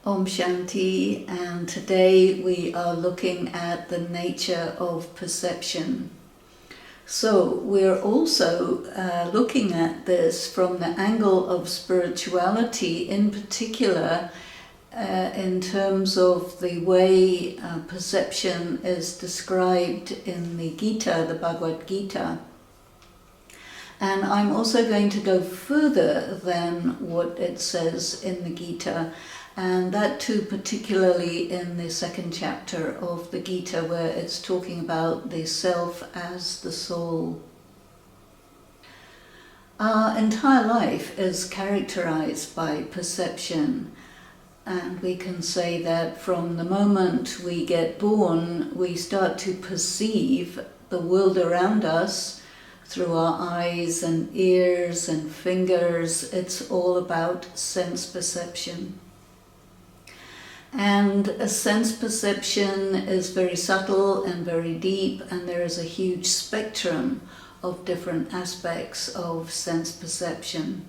Om Shanti, and today we are looking at the nature of perception. So we're also looking at this from the angle of spirituality, in particular in terms of the way perception is described in the Gita, the Bhagavad Gita. And I'm also going to go further than what it says in the Gita, and that too particularly in the second chapter of the Gita, where it's talking about the self as the soul. Our entire life is characterized by perception, and we can say that from the moment we get born, we start to perceive the world around us through our eyes and ears and fingers. It's all about sense perception. And a sense perception is very subtle and very deep, and there is a huge spectrum of different aspects of sense perception.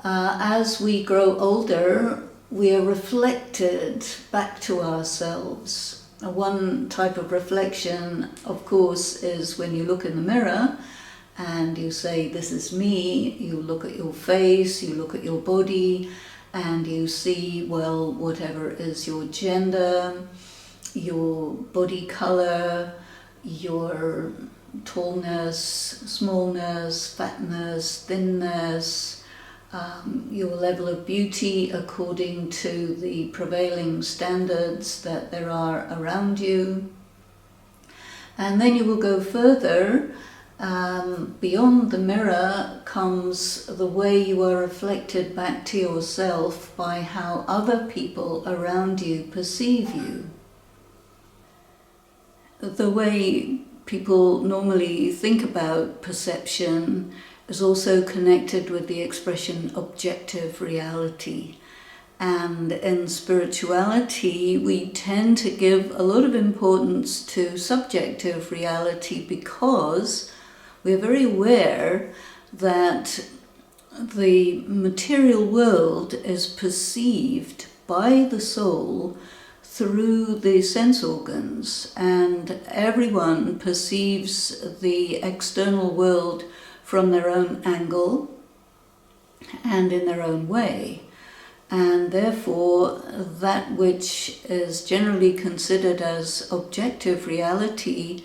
As we grow older, we are reflected back to ourselves. One type of reflection, of course, is when you look in the mirror and you say, "This is me." You look at your face, you look at your body, and you see, well, whatever is your gender, your body color, your tallness, smallness, fatness, thinness, your level of beauty according to the prevailing standards that there are around you. And then you will go further. Beyond the mirror comes the way you are reflected back to yourself by how other people around you perceive you. The way people normally think about perception is also connected with the expression objective reality. And in spirituality, we tend to give a lot of importance to subjective reality because we're very aware that the material world is perceived by the soul through the sense organs, and everyone perceives the external world from their own angle and in their own way. And therefore, that which is generally considered as objective reality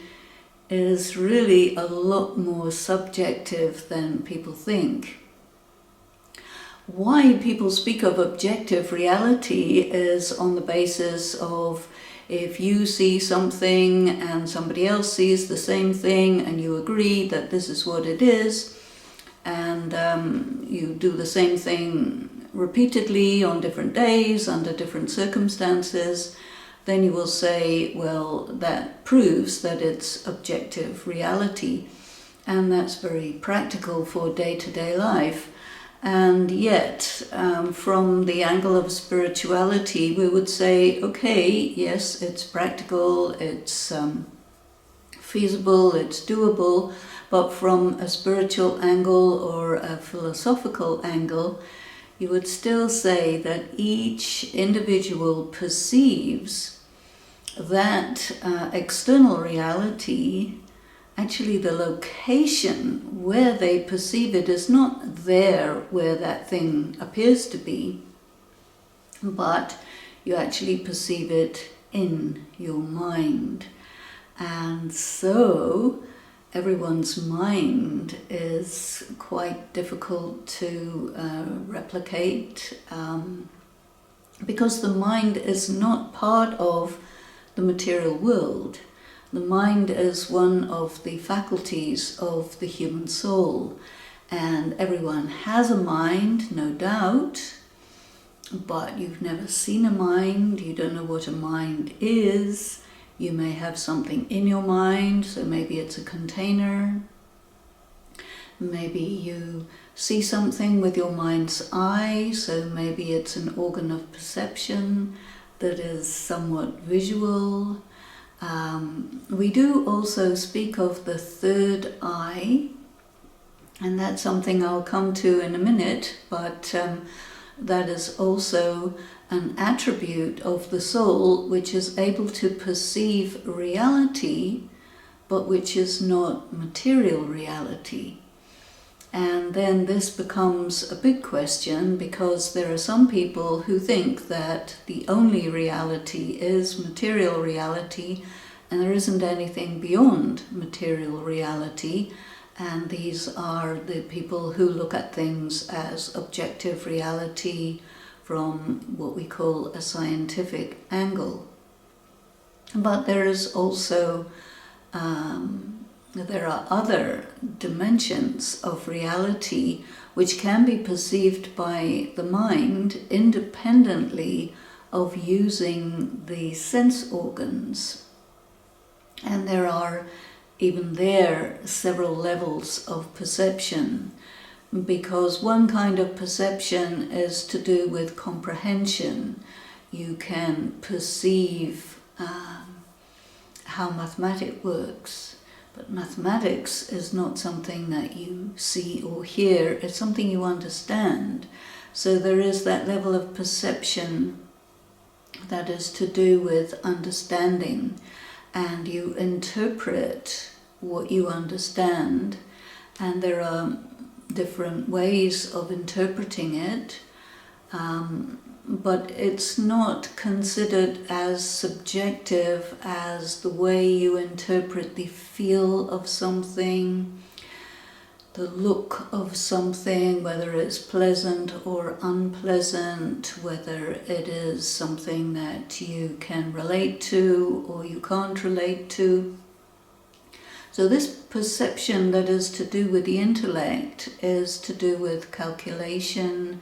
is really a lot more subjective than people think. Why people speak of objective reality is on the basis of, if you see something and somebody else sees the same thing and you agree that this is what it is, and you do the same thing repeatedly on different days under different circumstances, then you will say, well, that proves that it's objective reality. And that's very practical for day-to-day life. And yet, from the angle of spirituality, we would say, okay, yes, it's practical, it's feasible, it's doable, but from a spiritual angle or a philosophical angle, you would still say that each individual perceives that external reality, actually the location where they perceive it is not there where that thing appears to be, but you actually perceive it in your mind. And so everyone's mind is quite difficult to replicate because the mind is not part of the material world. The mind is one of the faculties of the human soul, and everyone has a mind, no doubt, but you've never seen a mind, you don't know what a mind is. You may have something in your mind, so maybe it's a container. Maybe you see something with your mind's eye, so maybe it's an organ of perception that is somewhat visual. We do also speak of the third eye, and that's something I'll come to in a minute, but that is also an attribute of the soul, which is able to perceive reality, but which is not material reality. And then this becomes a big question, because there are some people who think that the only reality is material reality, and there isn't anything beyond material reality. And these are the people who look at things as objective reality from what we call a scientific angle. But there is also there are other dimensions of reality which can be perceived by the mind independently of using the sense organs. And there are even there several levels of perception, because one kind of perception is to do with comprehension. You can perceive how mathematics works. But mathematics is not something that you see or hear, it's something you understand. So there is that level of perception that is to do with understanding, and you interpret what you understand, and there are different ways of interpreting it. But it's not considered as subjective as the way you interpret the feel of something, the look of something, whether it's pleasant or unpleasant, whether it is something that you can relate to or you can't relate to. So this perception that is to do with the intellect is to do with calculation,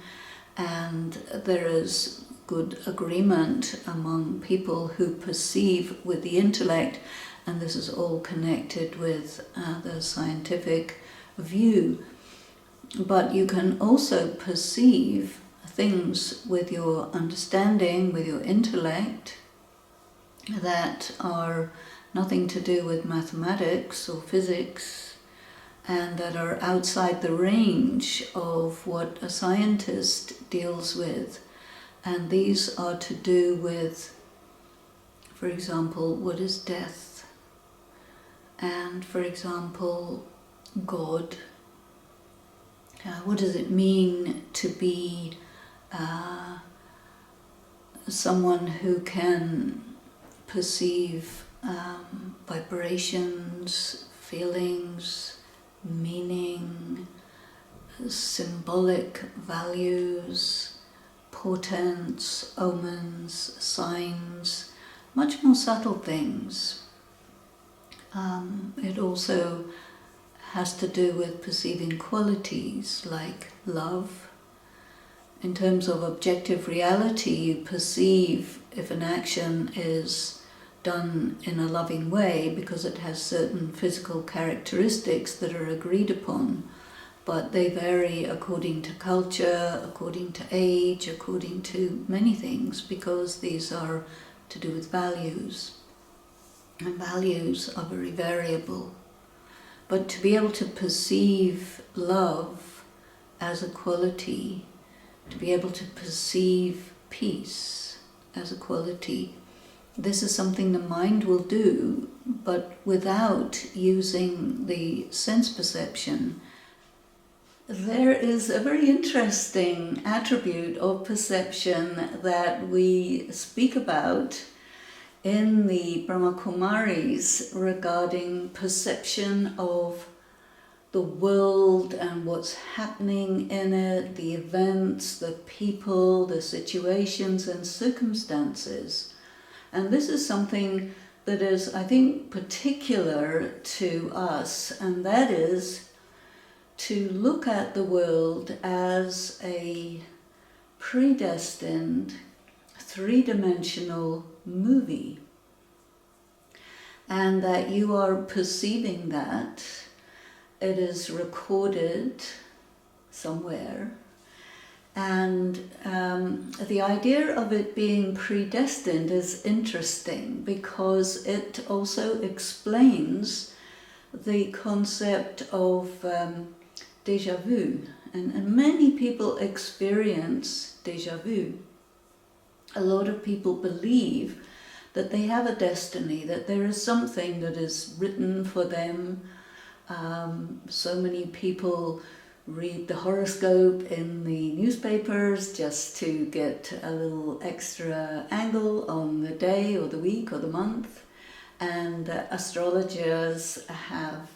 and there is good agreement among people who perceive with the intellect, and this is all connected with the scientific view. But you can also perceive things with your understanding, with your intellect, that are nothing to do with mathematics or physics, and that are outside the range of what a scientist deals with. And these are to do with, for example, what is death? And, for example, God. What does it mean to be someone who can perceive vibrations, feelings, meaning, symbolic values, portents, omens, signs, much more subtle things. It also has to do with perceiving qualities like love. In terms of objective reality, you perceive if an action is done in a loving way because it has certain physical characteristics that are agreed upon, but they vary according to culture, according to age, according to many things, because these are to do with values, and values are very variable. But to be able to perceive love as a quality, to be able to perceive peace as a quality, this is something the mind will do, but without using the sense perception. There is a very interesting attribute of perception that we speak about in the Brahma Kumaris regarding perception of the world and what's happening in it, the events, the people, the situations and circumstances. And this is something that is, I think, particular to us, and that is to look at the world as a predestined, three-dimensional movie. And that you are perceiving that. It is recorded somewhere. And the idea of it being predestined is interesting because it also explains the concept of Deja Vu. and many people experience deja vu. A lot of people believe that they have a destiny, that there is something that is written for them. So many people read the horoscope in the newspapers just to get a little extra angle on the day or the week or the month. And astrologers have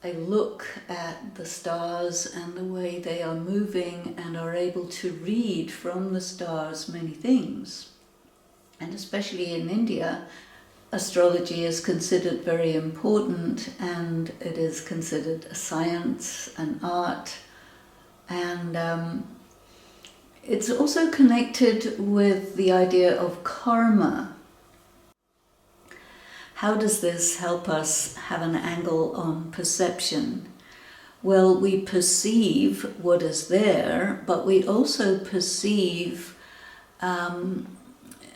a look at the stars and the way they are moving and are able to read from the stars many things. And especially in India, astrology is considered very important, and it is considered a science, an art, and it's also connected with the idea of karma. How does this help us have an angle on perception? Well, we perceive what is there, but we also perceive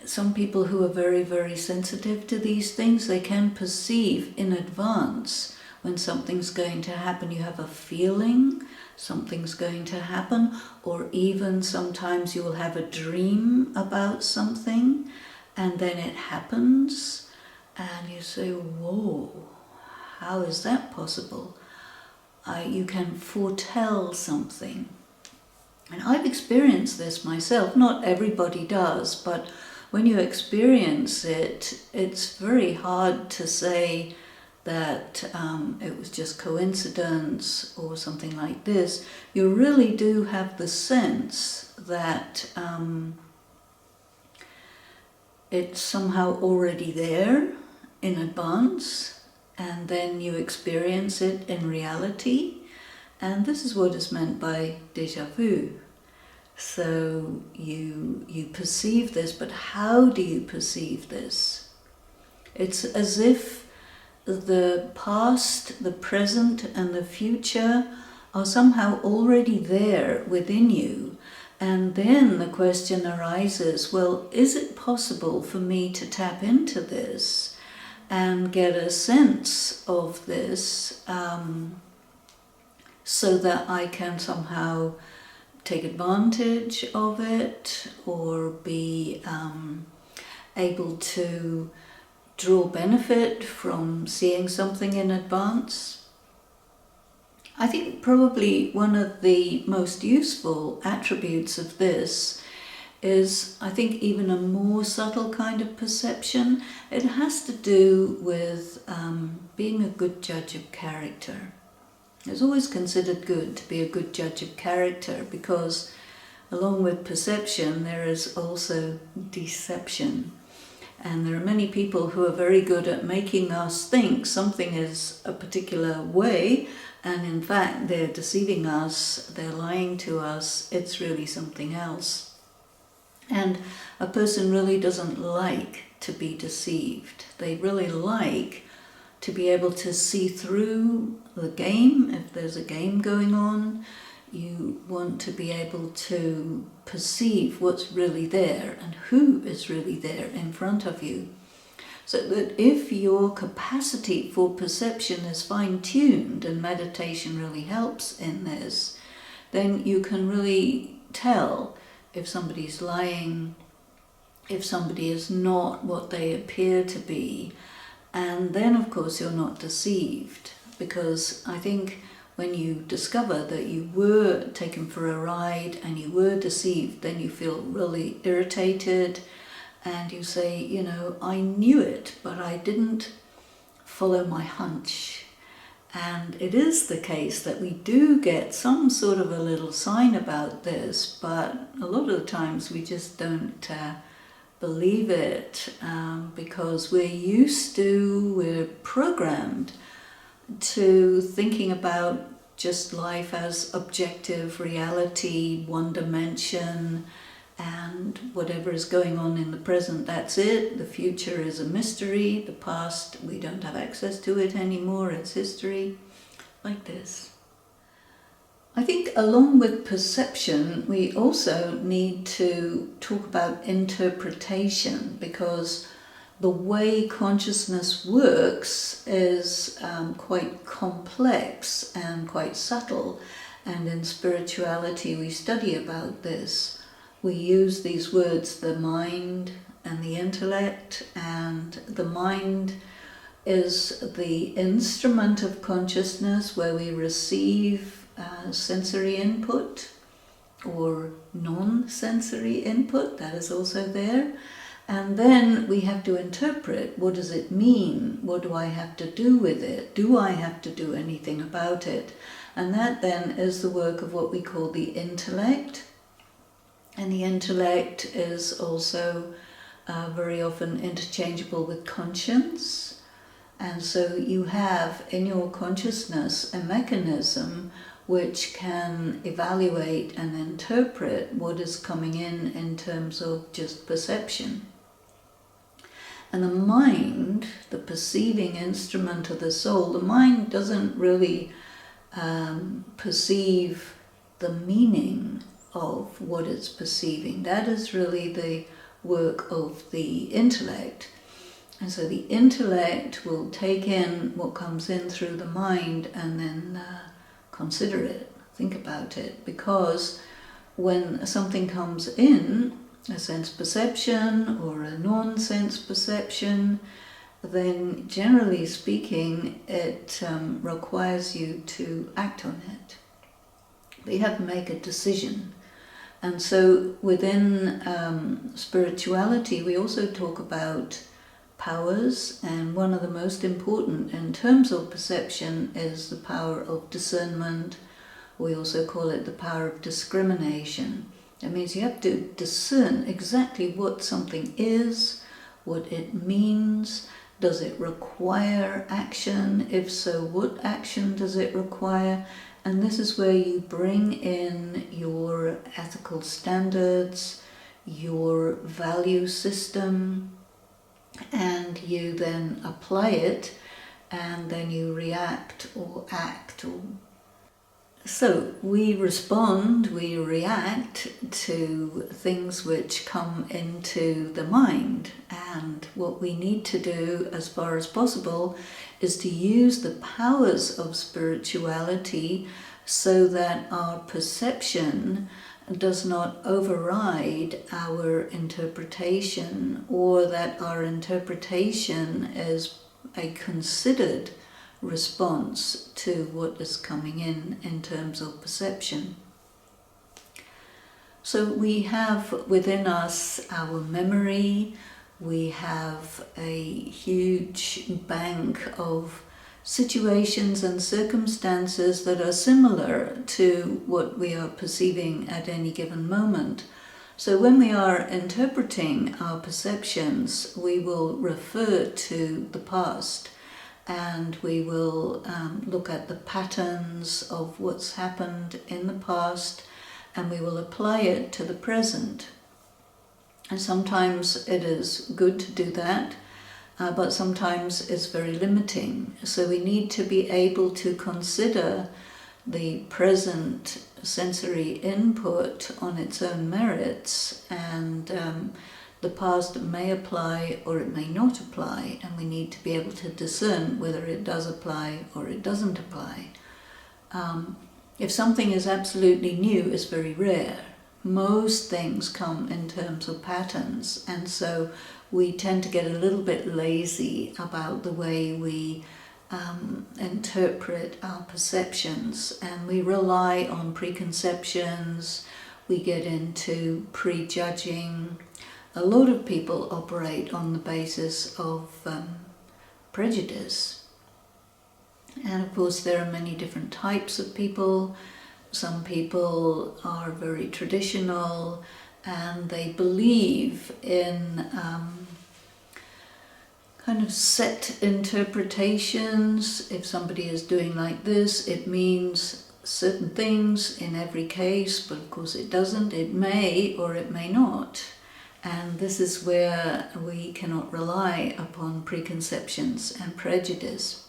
some people who are very, very sensitive to these things. They can perceive in advance when something's going to happen. You have a feeling something's going to happen, or even sometimes you'll have a dream about something and then it happens and you say, whoa, how is that possible? You can foretell something. And I've experienced this myself. Not everybody does, but when you experience it, it's very hard to say that it was just coincidence or something like this. You really do have the sense that it's somehow already there in advance, and then you experience it in reality. And this is what is meant by deja vu. So you perceive this, but how do you perceive this? It's as if the past, the present, and the future are somehow already there within you. And then the question arises, well, is it possible for me to tap into this and get a sense of this so that I can somehow take advantage of it, or be able to draw benefit from seeing something in advance? I think probably one of the most useful attributes of this is, I think, even a more subtle kind of perception. It has to do with being a good judge of character. It's always considered good to be a good judge of character, because along with perception there is also deception. And there are many people who are very good at making us think something is a particular way, and in fact they're deceiving us, they're lying to us, it's really something else. And a person really doesn't like to be deceived. They really like to be able to see through the game. If there's a game going on, you want to be able to perceive what's really there and who is really there in front of you. So that if your capacity for perception is fine-tuned, and meditation really helps in this, then you can really tell if somebody's lying, if somebody is not what they appear to be. And then, of course, you're not deceived, because I think when you discover that you were taken for a ride and you were deceived, then you feel really irritated and you say, you know, I knew it, but I didn't follow my hunch. And it is the case that we do get some sort of a little sign about this, but a lot of the times we just don't believe it, because we're programmed to thinking about just life as objective reality, one dimension, and whatever is going on in the present, that's it. The future is a mystery. The past, we don't have access to it anymore. It's history, like this. I think along with perception, we also need to talk about interpretation, because the way consciousness works is quite complex and quite subtle, And in spirituality, we study about this. We use these words, the mind and the intellect, and the mind is the instrument of consciousness where we receive sensory input or non-sensory input, that is also there. And then we have to interpret, what does it mean? What do I have to do with it? Do I have to do anything about it? And that then is the work of what we call the intellect. And the intellect is also very often interchangeable with conscience. And so you have in your consciousness a mechanism which can evaluate and interpret what is coming in terms of just perception. And the mind, the perceiving instrument of the soul, the mind doesn't really perceive the meaning of what it's perceiving. That is really the work of the intellect. And so the intellect will take in what comes in through the mind and then consider it, think about it. Because when something comes in, a sense perception or a non-sense perception, then generally speaking, it requires you to act on it. But you have to make a decision. And so within spirituality, we also talk about powers, and one of the most important in terms of perception is the power of discernment. We also call it the power of discrimination. That means you have to discern exactly what something is, what it means. Does it require action? If so, what action does it require? And this is where you bring in your ethical standards, your value system, and you then apply it, and then you react or act. So we respond, we react to things which come into the mind, and what we need to do as far as possible is to use the powers of spirituality so that our perception does not override our interpretation, or that our interpretation is a considered response to what is coming in terms of perception. So we have within us our memory, we have a huge bank of situations and circumstances that are similar to what we are perceiving at any given moment. So when we are interpreting our perceptions, we will refer to the past, and we will look at the patterns of what's happened in the past, and we will apply it to the present. And sometimes it is good to do that, but sometimes it's very limiting. So we need to be able to consider the present sensory input on its own merits, and the past may apply or it may not apply, and we need to be able to discern whether it does apply or it doesn't apply. If something is absolutely new, it's very rare. Most things come in terms of patterns, and so we tend to get a little bit lazy about the way we interpret our perceptions, and we rely on preconceptions, we get into prejudging. A lot of people operate on the basis of prejudice. And of course there are many different types of people. Some people are very traditional and they believe in kind of set interpretations. If somebody is doing like this, it means certain things in every case, but of course it doesn't. It may or it may not. And this is where we cannot rely upon preconceptions and prejudice.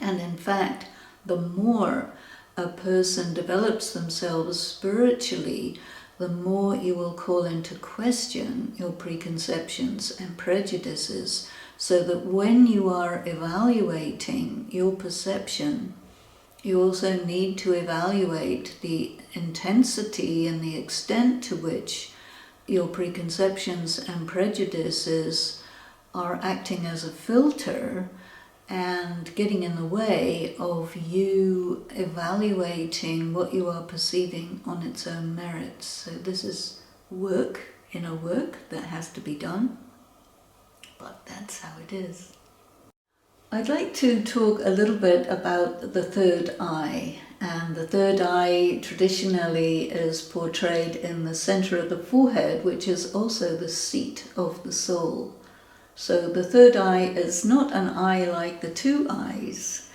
And in fact, the more a person develops themselves spiritually, the more you will call into question your preconceptions and prejudices, so that when you are evaluating your perception, You also need to evaluate the intensity and the extent to which your preconceptions and prejudices are acting as a filter and getting in the way of you evaluating what you are perceiving on its own merits. So this is inner work that has to be done, but that's how it is. I'd like to talk a little bit about the third eye. And the third eye traditionally is portrayed in the center of the forehead, which is also the seat of the soul. So the third eye is not an eye like the two eyes.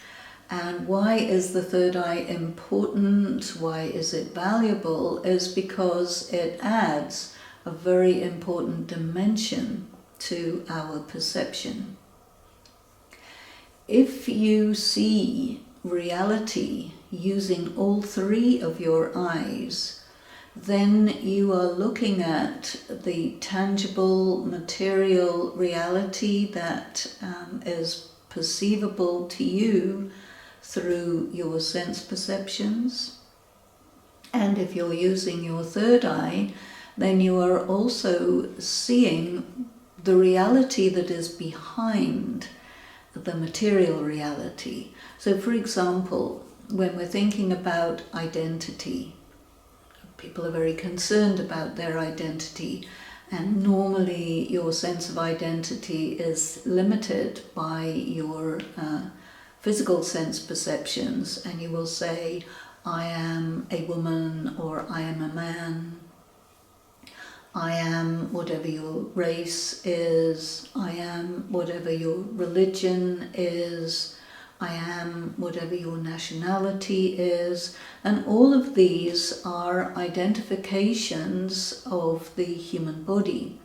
And why is the third eye important? Why is it valuable? Is because it adds a very important dimension to our perception. If you see reality using all three of your eyes, then you are looking at the tangible, material reality that is perceivable to you through your sense perceptions. And if you're using your third eye, then you are also seeing the reality that is behind the material reality. So for example, when we're thinking about identity, people are very concerned about their identity, and normally your sense of identity is limited by your physical sense perceptions, and you will say, I am a woman, or I am a man, I am whatever your race is, I am whatever your religion is, I am whatever your nationality is, and all of these are identifications of the human body.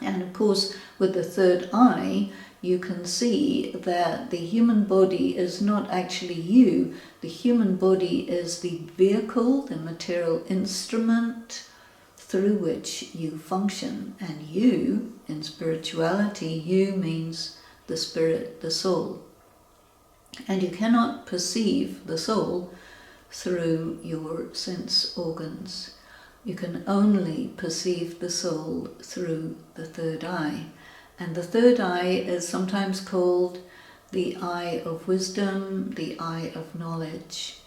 And of course, with the third eye, you can see that the human body is not actually you. The human body is the vehicle, the material instrument through which you function. And you, in spirituality, you means the spirit, the soul. And you cannot perceive the soul through your sense organs. You can only perceive the soul through the third eye. And the third eye is sometimes called the eye of wisdom, the eye of knowledge.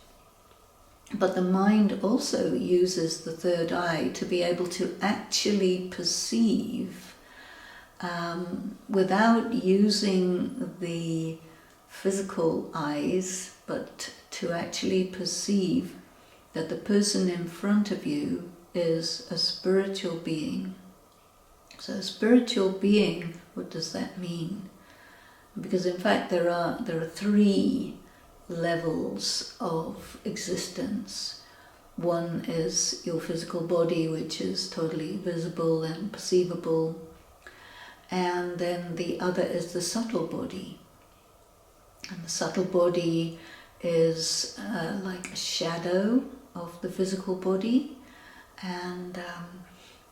But the mind also uses the third eye to be able to actually perceive without using the physical eyes, but to actually perceive that the person in front of you is a spiritual being. So a spiritual being, what does that mean? Because in fact there are three levels of existence. One is your physical body, which is totally visible and perceivable, and then the other is the subtle body. And the subtle body is like a shadow of the physical body, and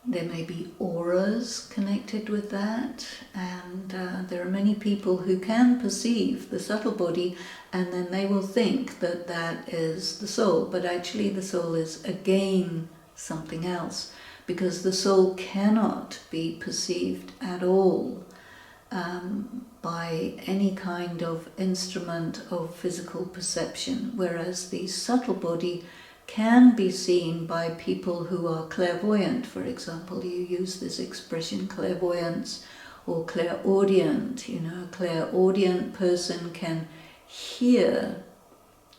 there may be auras connected with that, and there are many people who can perceive the subtle body, and then they will think that that is the soul, but actually the soul is again something else, because the soul cannot be perceived at all by any kind of instrument of physical perception, whereas the subtle body can be seen by people who are clairvoyant. For example, you use this expression clairvoyance or clairaudient. You know, a clairaudient person can hear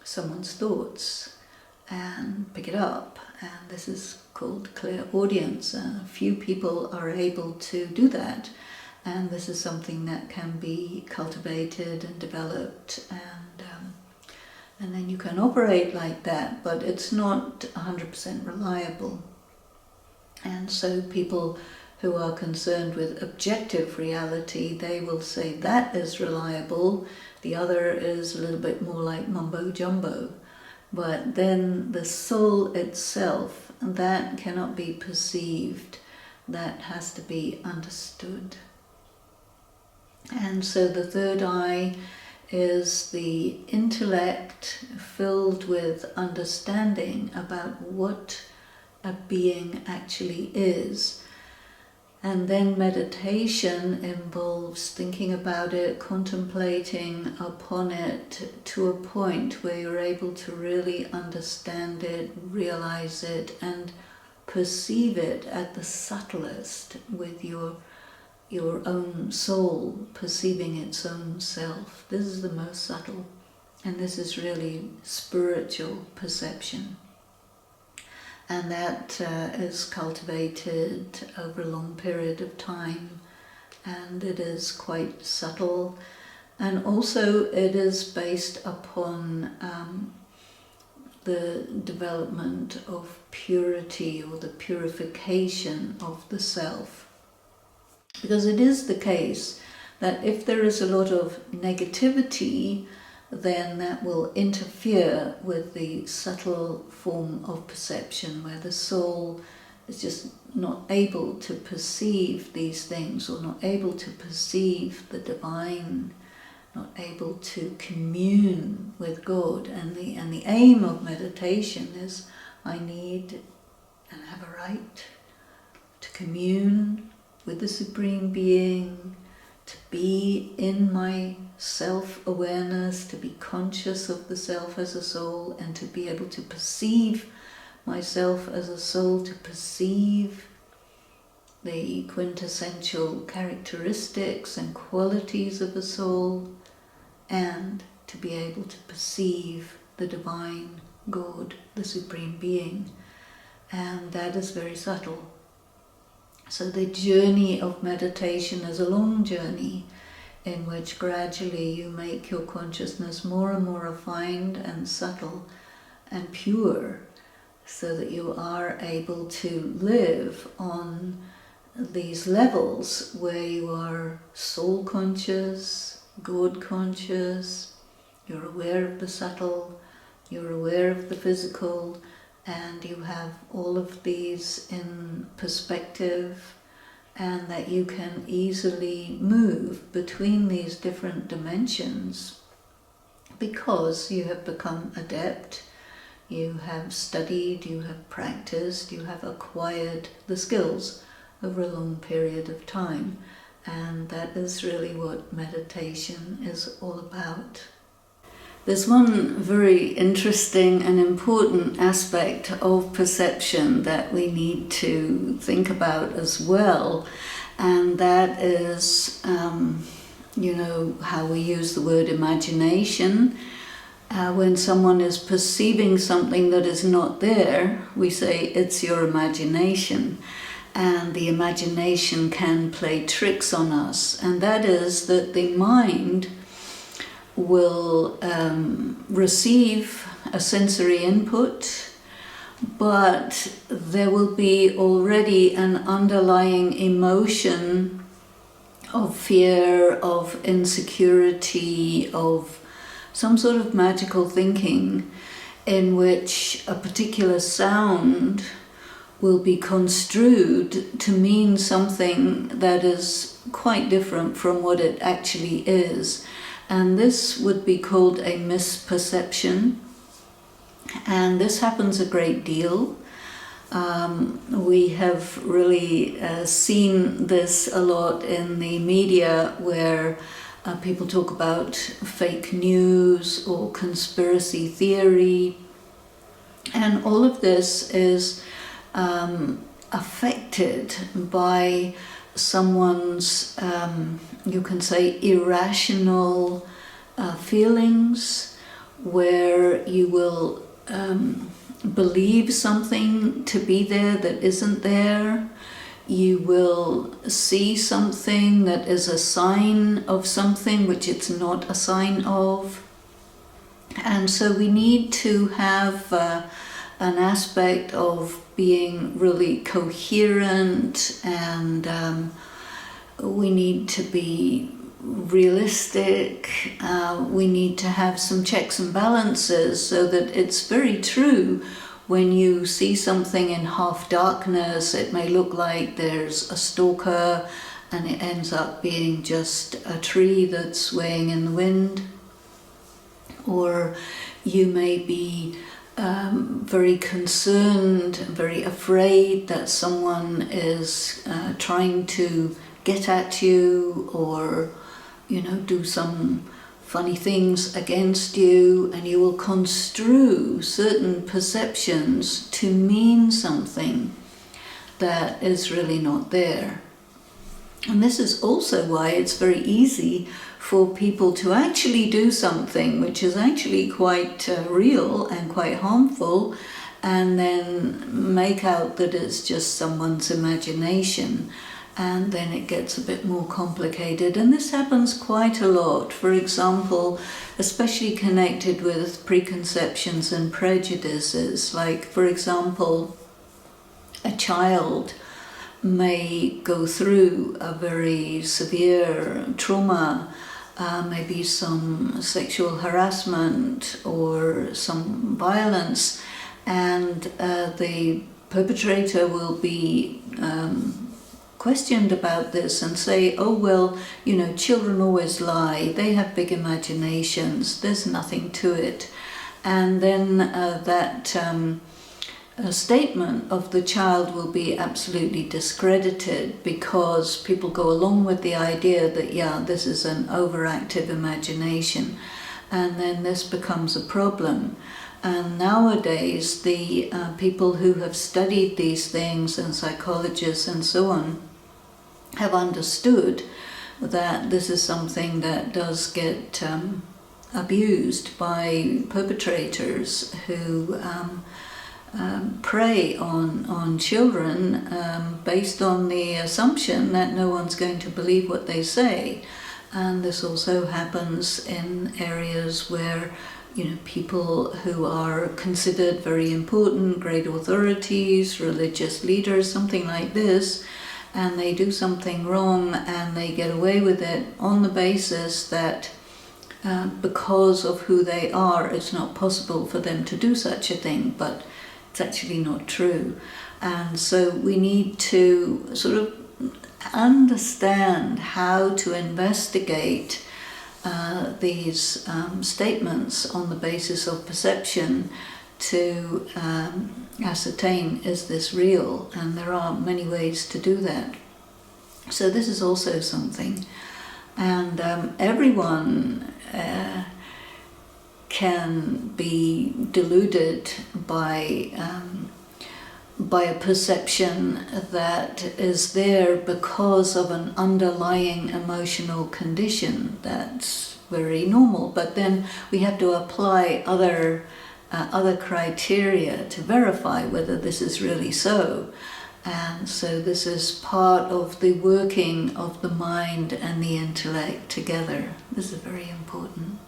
someone's thoughts and pick it up, and this is called clairaudience. Few people are able to do that, and this is something that can be cultivated and developed, and then you can operate like that, but it's not 100% reliable. And so people who are concerned with objective reality, they will say that is reliable, the other is a little bit more like mumbo jumbo. But then the soul itself, that cannot be perceived, that has to be understood. And so the third eye is the intellect filled with understanding about what a being actually is. And then meditation involves thinking about it, contemplating upon it to a point where you're able to really understand it, realize it, and perceive it at the subtlest with your own soul perceiving its own self. This is the most subtle, and this is really spiritual perception. And that is cultivated over a long period of time, and it is quite subtle, and also it is based upon the development of purity, or the purification of the self. Because it is the case that if there is a lot of negativity, then that will interfere with the subtle form of perception, where the soul is just not able to perceive these things, or not able to perceive the divine, not able to commune with God. And the aim of meditation is, I need and have a right to commune with the Supreme Being, to be in my self-awareness, to be conscious of the self as a soul, and to be able to perceive myself as a soul, to perceive the quintessential characteristics and qualities of a soul, and to be able to perceive the divine God, the Supreme Being. And that is very subtle. So the journey of meditation is a long journey in which gradually you make your consciousness more and more refined and subtle and pure, so that you are able to live on these levels where you are soul conscious, God conscious, you're aware of the subtle, you're aware of the physical, and you have all of these in perspective, and that you can easily move between these different dimensions because you have become adept, you have studied, you have practiced, you have acquired the skills over a long period of time. And that is really what meditation is all about. There's one very interesting and important aspect of perception that we need to think about as well, and that is, how we use the word imagination. When someone is perceiving something that is not there, we say it's your imagination. And the imagination can play tricks on us, and that is that the mind will receive a sensory input, but there will be already an underlying emotion of fear, of insecurity, of some sort of magical thinking, in which a particular sound will be construed to mean something that is quite different from what it actually is. And this would be called a misperception. And this happens a great deal. We have really seen this a lot in the media, where people talk about fake news or conspiracy theory. And all of this is affected by someone's, you can say, irrational feelings, where you will believe something to be there that isn't there. You will see something that is a sign of something which it's not a sign of. And so we need to have an aspect of being really coherent, and we need to be realistic. We need to have some checks and balances, so that it's very true when you see something in half darkness. It may look like there's a stalker, and it ends up being just a tree that's swaying in the wind. or you may be very concerned, very afraid that someone is trying to get at you, or do some funny things against you, and you will construe certain perceptions to mean something that is really not there. And this is also why it's very easy for people to actually do something which is actually quite real and quite harmful, and then make out that it's just someone's imagination. And then it gets a bit more complicated. And this happens quite a lot. For example, especially connected with preconceptions and prejudices. Like, for example, a child may go through a very severe trauma, maybe some sexual harassment or some violence, and the perpetrator will be questioned about this and say, oh well, children always lie, they have big imaginations, there's nothing to it. And then that statement of the child will be absolutely discredited, because people go along with the idea that, yeah, this is an overactive imagination, and then this becomes a problem. And nowadays, the people who have studied these things, and psychologists and so on, have understood that this is something that does get abused by perpetrators who prey on children based on the assumption that no one's going to believe what they say. And this also happens in areas where people who are considered very important, great authorities, religious leaders, something like this, and they do something wrong and they get away with it on the basis that because of who they are, it's not possible for them to do such a thing. But it's actually not true. And so we need to sort of understand how to investigate these statements on the basis of perception to ascertain, is this real? And there are many ways to do that. So this is also something. And everyone can be deluded by a perception that is there because of an underlying emotional condition that's very normal. But then we have to apply other criteria to verify whether this is really so. And so this is part of the working of the mind and the intellect together. This is very important.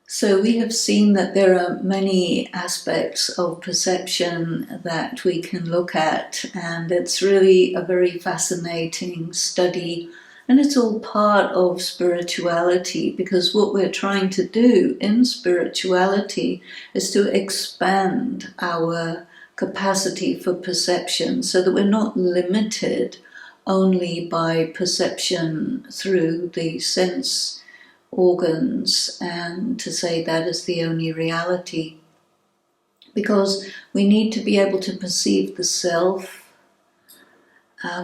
So we have seen that there are many aspects of perception that we can look at, and it's really a very fascinating study, and it's all part of spirituality, because what we're trying to do in spirituality is to expand our capacity for perception so that we're not limited only by perception through the sense organs, and to say that is the only reality. Because we need to be able to perceive the self,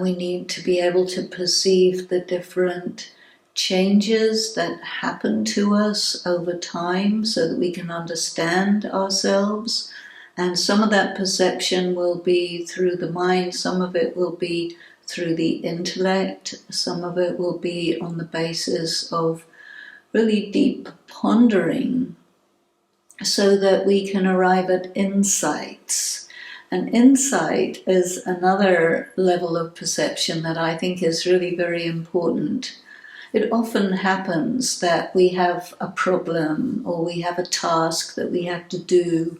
we need to be able to perceive the different changes that happen to us over time so that we can understand ourselves. And some of that perception will be through the mind, some of it will be through the intellect, some of it will be on the basis of really deep pondering, so that we can arrive at insights. And insight is another level of perception that I think is really very important. It often happens that we have a problem or we have a task that we have to do,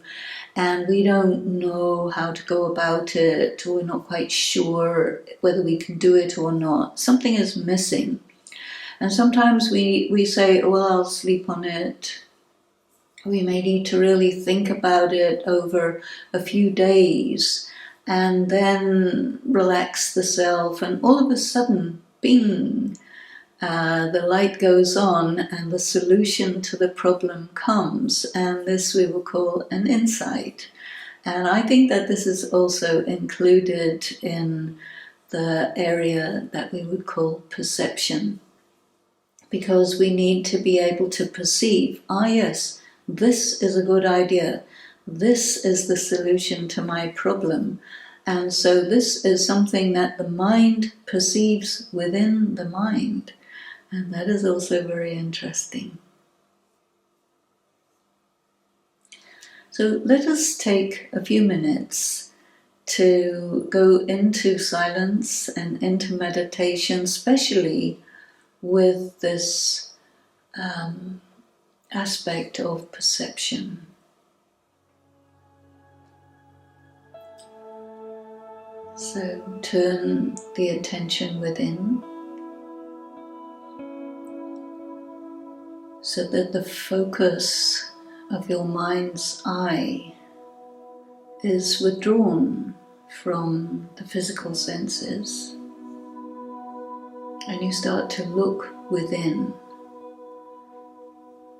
and we don't know how to go about it, or we're not quite sure whether we can do it or not. Something is missing. And sometimes we say, well, I'll sleep on it. We may need to really think about it over a few days and then relax the self, and all of a sudden, bing, the light goes on and the solution to the problem comes, and this we will call an insight. And I think that this is also included in the area that we would call perception, because we need to be able to perceive, yes, this is a good idea, this is the solution to my problem. And so this is something that the mind perceives within the mind. And that is also very interesting. So let us take a few minutes to go into silence and into meditation, especially with this aspect of perception. So turn the attention within, so that the focus of your mind's eye is withdrawn from the physical senses, and you start to look within.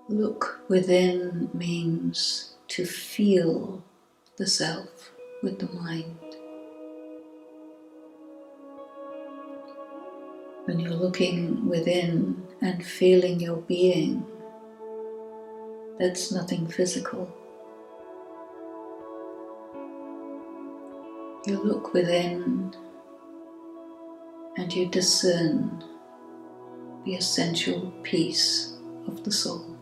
Look within means to feel the self with the mind. When you're looking within and feeling your being, that's nothing physical. You look within and you discern the essential peace of the soul.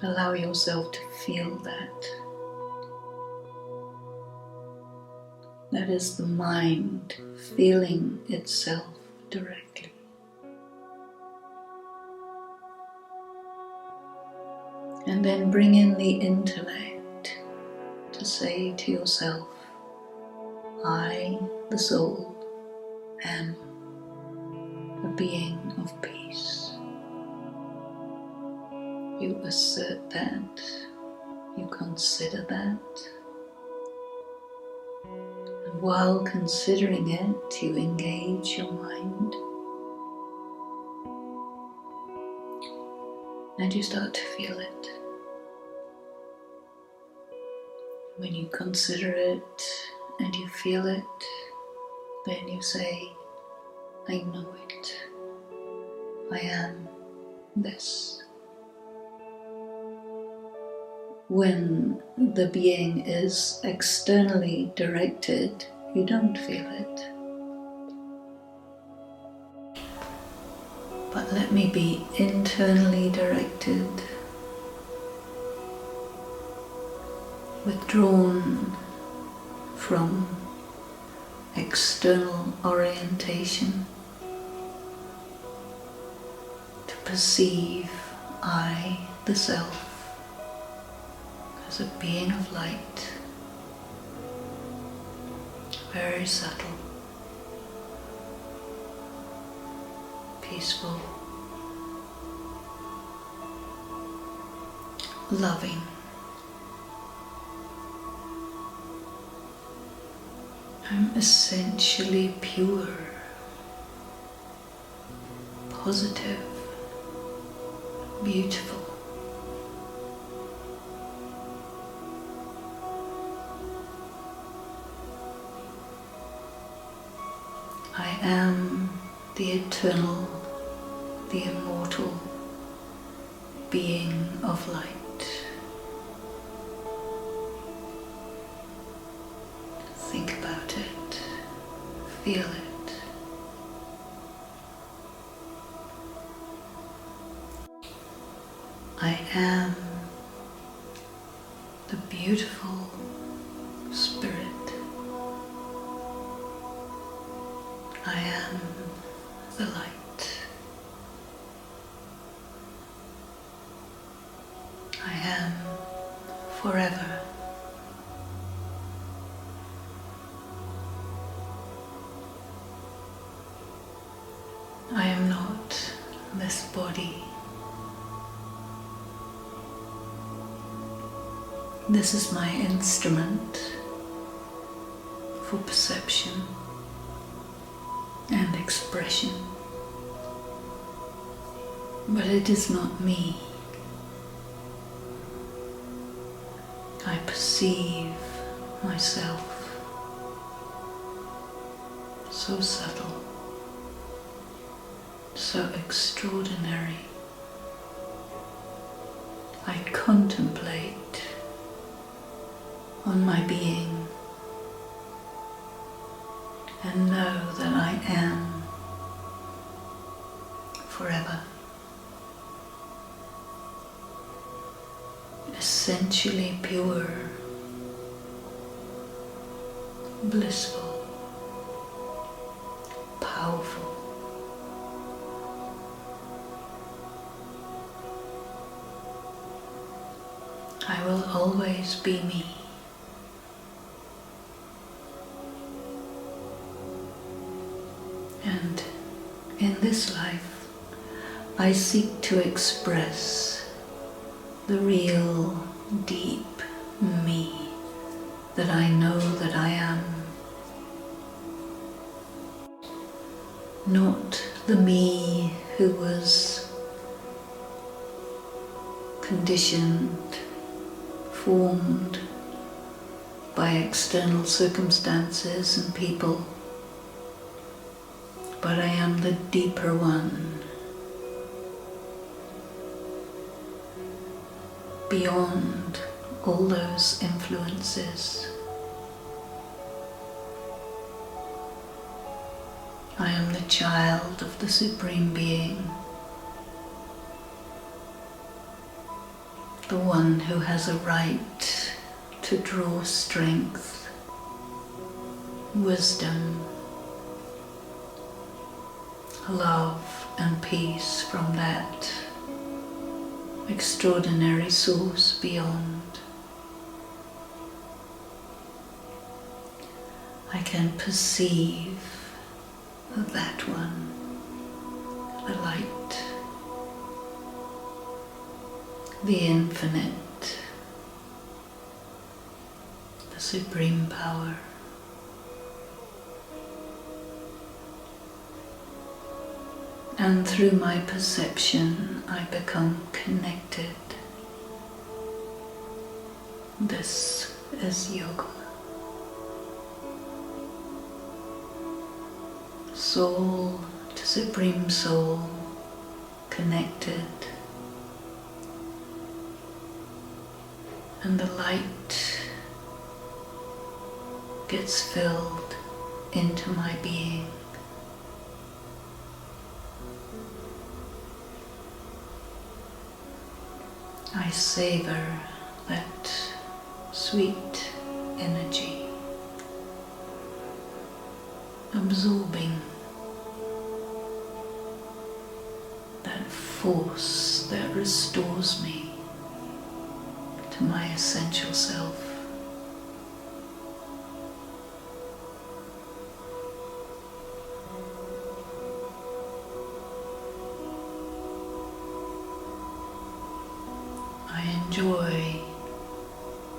Allow yourself to feel that. That is the mind feeling itself directly. And then bring in the intellect to say to yourself, I, the soul, am a being of peace. You assert that, you consider that, and while considering it, you engage your mind, and you start to feel it. When you consider it and you feel it, then you say, I know it. I am this. When the being is externally directed, you don't feel it. But let me be internally directed, withdrawn from external orientation, to perceive I, the self, as a being of light, very subtle, peaceful, loving. I'm essentially pure, positive, beautiful. I am the eternal, the immortal being of light. Think about it, feel it. I am the beautiful spirit. I am the light. I am forever. I am not this body. This is my instrument for perception. and expression. But it is not me. I perceive myself so subtle, so extraordinary. I contemplate on my being and know that I am forever, essentially pure, blissful, powerful. I will always be me. And in this life, I seek to express the real, deep me that I know that I am. Not the me who was conditioned, formed by external circumstances and people, but I am the deeper one, beyond all those influences. I am the child of the Supreme Being, the one who has a right to draw strength, wisdom, love and peace from that extraordinary source beyond. I can perceive that one, the light, the infinite, the supreme power. And through my perception, I become connected. This is yoga. Soul to Supreme Soul, connected. And the light gets filled into my being. I savor that sweet energy, absorbing that force that restores me to my essential self. I enjoy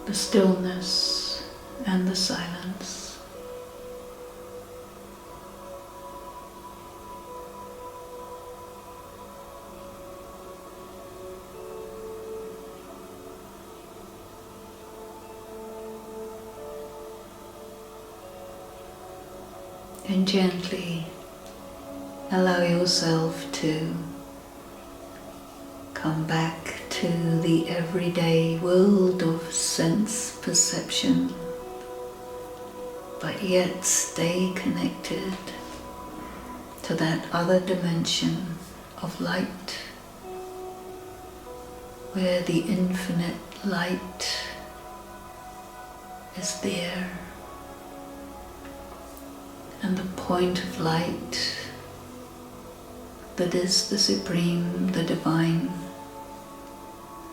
the stillness and the silence. And gently allow yourself to come back to the everyday world of sense perception, but yet stay connected to that other dimension of light, where the infinite light is there, and the point of light that is the Supreme, the Divine,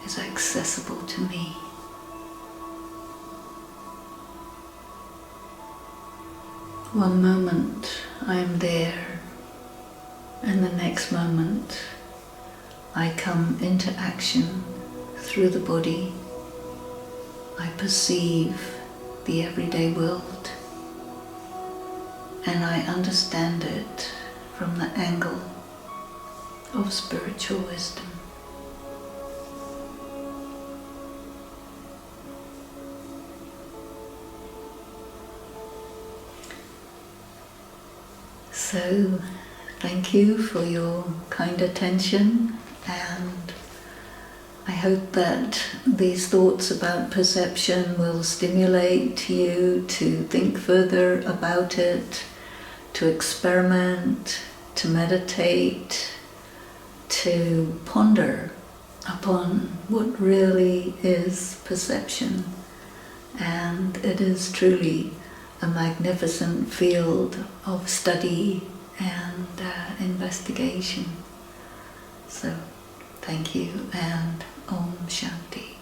is accessible to me. One moment I am there, and the next moment I come into action through the body. I perceive the everyday world, and I understand it from the angle of spiritual wisdom. So, thank you for your kind attention, and I hope that these thoughts about perception will stimulate you to think further about it, to experiment, to meditate, to ponder upon what really is perception. And it is truly a magnificent field of study and investigation. So, thank you, and Om Shanti.